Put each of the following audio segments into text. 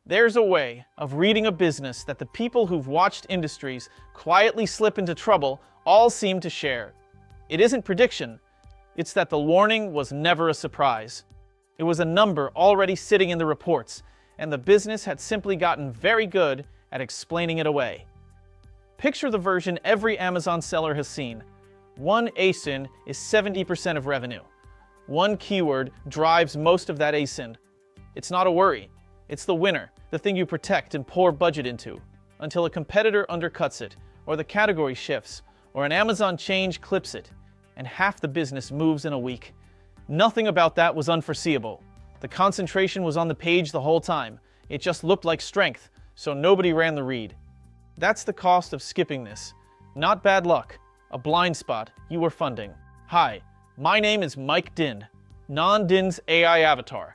There's a way of reading a business that the people who've watched industries quietly slip into trouble all seem to share. It isn't prediction, it's that the warning was never a surprise. It was a number already sitting in the reports, and the business had simply gotten very good at explaining it away. Picture the version every Amazon seller has seen. One ASIN is 70% of revenue. One keyword drives most of that ASIN. It's not a worry. It's the winner, the thing you protect and pour budget into, until a competitor undercuts it, or the category shifts, or an Amazon change clips it, and half the business moves in a week. Nothing about that was unforeseeable. The concentration was on the page the whole time. It just looked like strength, so nobody ran the read. That's the cost of skipping this. Not bad luck, a blind spot you were funding. Hi, my name is Maike Intro, Non-Din's AI avatar.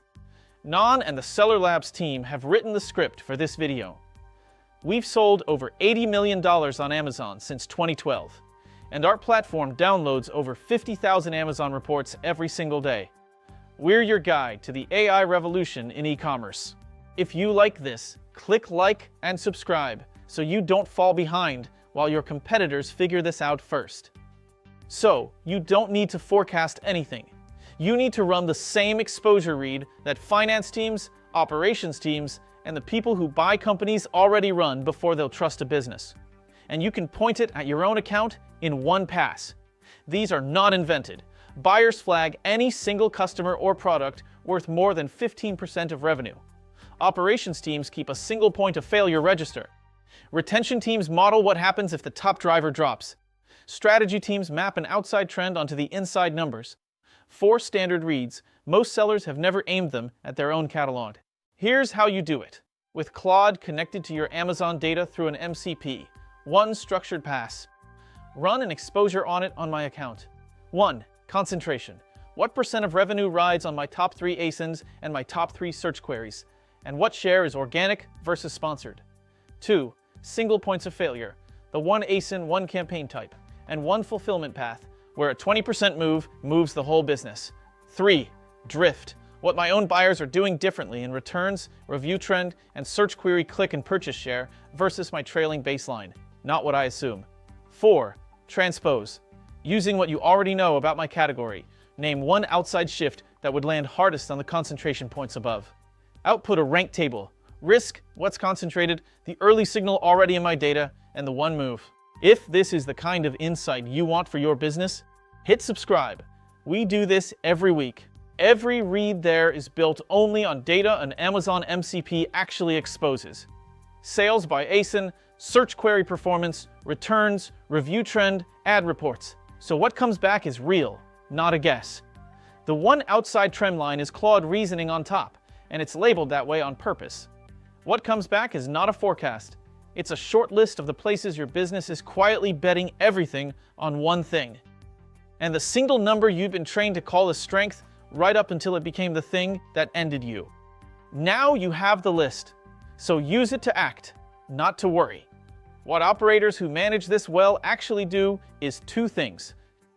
Non and the Seller Labs team have written the script for this video. We've sold over $80 million on Amazon since 2012, and our platform downloads over 50,000 Amazon reports every single day. We're your guide to the AI revolution in e-commerce. If you like this, click like and subscribe so you don't fall behind while your competitors figure this out first. So, you don't need to forecast anything. You need to run the same exposure read that finance teams, operations teams, and the people who buy companies already run before they'll trust a business. And you can point it at your own account in one pass. These are not invented. Buyers flag any single customer or product worth more than 15% of revenue. Operations teams keep a single point of failure register. Retention teams model what happens if the top driver drops. Strategy teams map an outside trend onto the inside numbers. 4 standard reads, most sellers have never aimed them at their own catalog. Here's how you do it. With Claude connected to your Amazon data through an MCP. 1 structured pass. Run an exposure audit on my account. 1. Concentration. What % of revenue rides on my top 3 ASINs and my top 3 search queries? And what share is organic versus sponsored? 2. Single points of failure. The 1 ASIN, 1 campaign type, and 1 fulfillment path, where a 20% move moves the whole business. 3. Drift. What my own buyers are doing differently in returns, review trend, and search query click and purchase share versus my trailing baseline. Not what I assume. 4. Transpose. Using what you already know about my category, name 1 outside shift that would land hardest on the concentration points above. Output a rank table. Risk, what's concentrated, the early signal already in my data, and the 1 move. If this is the kind of insight you want for your business, hit subscribe. We do this every week. Every read there is built only on data an Amazon MCP actually exposes. Sales by ASIN, search query performance, returns, review trend, ad reports. So what comes back is real, not a guess. The 1 outside trend line is Claude reasoning on top, and it's labeled that way on purpose. What comes back is not a forecast. It's a short list of the places your business is quietly betting everything on one thing. And the single number you've been trained to call a strength right up until it became the thing that ended you. Now you have the list, so use it to act, not to worry. What operators who manage this well actually do is 2 things,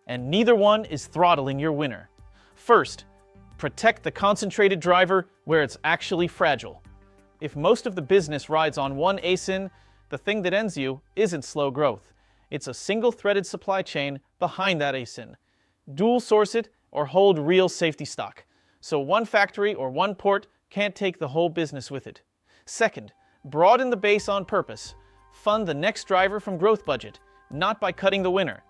and neither one is throttling your winner. First, protect the concentrated driver where it's actually fragile. If most of the business rides on 1 ASIN, the thing that ends you isn't slow growth. It's a single-threaded supply chain behind that ASIN. Dual source it or hold real safety stock, so 1 factory or 1 port can't take the whole business with it. Second, broaden the base on purpose. Fund the next driver from growth budget, not by cutting the winner.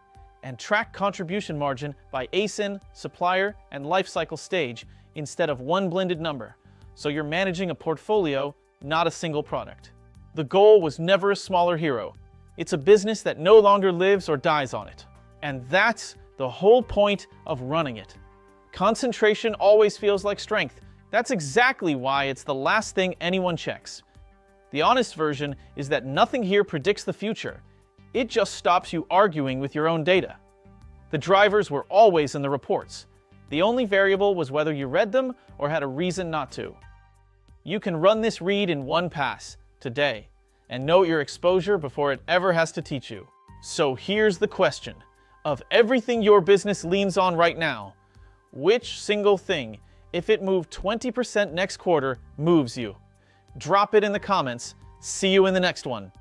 And track contribution margin by ASIN, supplier, and lifecycle stage instead of 1 blended number. So you're managing a portfolio, not a single product. The goal was never a smaller hero. It's a business that no longer lives or dies on it. And that's the whole point of running it. Concentration always feels like strength. That's exactly why it's the last thing anyone checks. The honest version is that nothing here predicts the future. It just stops you arguing with your own data. The drivers were always in the reports. The only variable was whether you read them or had a reason not to. You can run this read in 1 pass, today, and know your exposure before it ever has to teach you. So here's the question. Of everything your business leans on right now, which single thing, if it moved 20% next quarter, moves you? Drop it in the comments. See you in the next one.